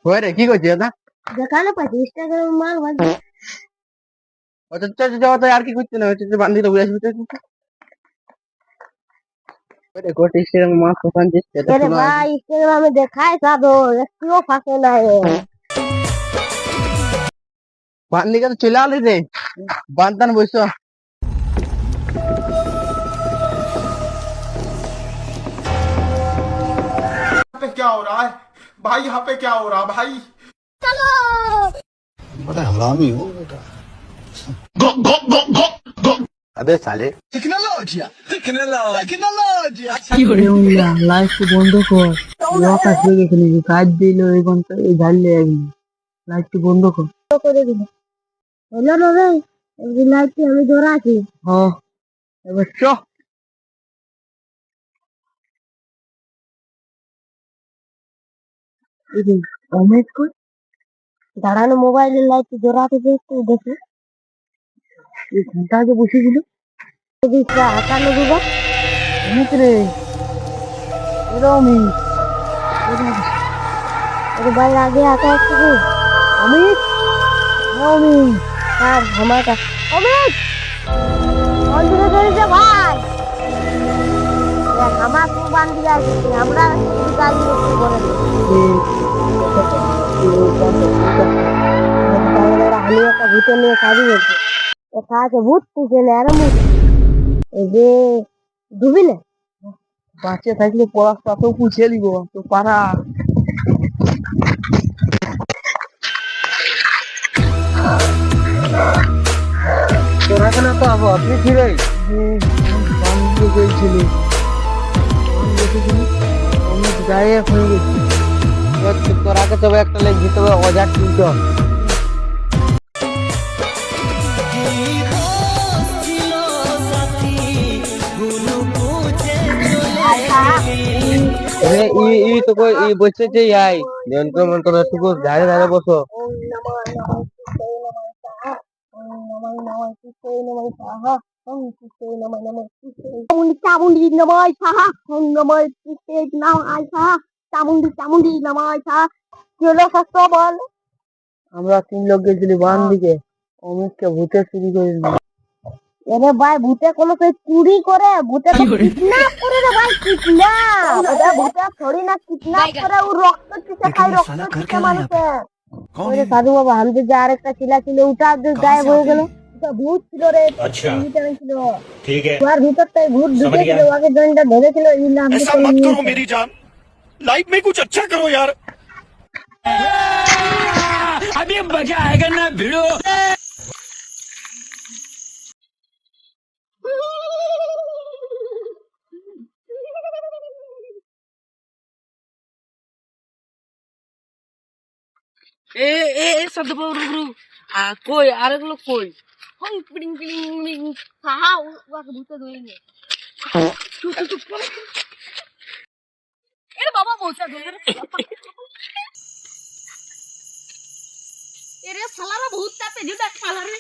ওই রে কি করছিস এটা? দেখালে 25 টাকার মাল বাজে। ওটা চল যাওয়া তো আর কি করছিস না হচ্ছে বান্ধিলে উড়ে আসবি তুই। ওই রে কোটি সেরকম মাছ দোকান দিচ্ছে এটা আরে শোনা ভাই ইনস্টাগ্রামে দেখায় সাধো একটুও ফাঁকে নাই। বান্ধিকে তো চলে আলি রে বান্ধান বসো। पे क्या हो रहा है भाई? यहाँ पे क्या हो रहा भाई? बड़ा हरामी हो बेटा। अबे साले লাইট বন্ধ কর। আকাশ লেগে গেছে নাকি? কাজ দিল এই ঘন্টা এই ঝাড়লে একদিন লাইটটি বন্ধ কর। করে দিল হলো না রে, এই লাইটটি আমি ধরা আছি। হ্যাঁ এবার চ অমিত কই? দাঁড়ানো মোবাইলের লাইটটি ধরাতে দেখতে দেখি এই ঘন্টা আগে বসেছিল। হাঁকানো দিবা। অমিত রে, এরা অমিত। अरे भाई आगे आता है तू। অমিত, হ্যাঁ অমিত। यार हमारा अमित कौन दिखे तेरे से भाई यार हमारा तू बांध दिया है हमरा गाड़ी रोक बोले हम का भूते ने शादी होती तो कहा के भूत पूछे ने यार मुझ ए जे डूबी ने বাচ্চা থাকলে পড়াশোনাতেও পুছে দিব তো পারা। তোরা কেন তো আবো আপনি কি রে বান্ধব গেছিল অমিত গায়ে হয়ে গেছে। তোরা কে তবে একটা লেগ দিতে হবে অজার তিনটো। ই তো কই ই বসে যে আই যন্ত্র মন্ত্র টুকু ধারে ধারে বসো। চামুন্ডি নময় সাহা নময় নময় সাহা চামুন্ডি নময় সাহা চলো সস্ত বল। আমরা 3 লোক গেছিলি বান দিকে, অমিতকে ভূতে চুরি করে নিল। এরে ভাই ভূতে কোনো চুরি করে? ভূতে তো কিডন্যাপ করে রে ভাই, কিডন্যাপ। ওটা ভূতে থোড়ি না কিডন্যাপ করে, ও রক্ত চুষে খায়, রক্ত চুষে মানুষের। ওরে সাধু বাবা আমাদের যে আরেকটা ছিলা ছিল ওটা গায়েব হয়ে গেল। ওটা ভূত ছিল রে। अच्छा ছিল ठीक है ওর ভিতরটাই ভূত ঢুকেছিল, ওকে জনটা ধরেছিল এই নাম ऐसा मत करो मेरी जान लाइफ में कुछ अच्छा करो यार अभी मजा आएगा ना भिड़ो এ এ এ শব্দ পাবো রুক রুক। কই আরেক লোক কই? হং পিং পিং সাহা ওকে ভূতে ধরে নিয়ে এরে বাবা বলছে ধরে এরে শালারা ভূত তাতে যেটা শালারে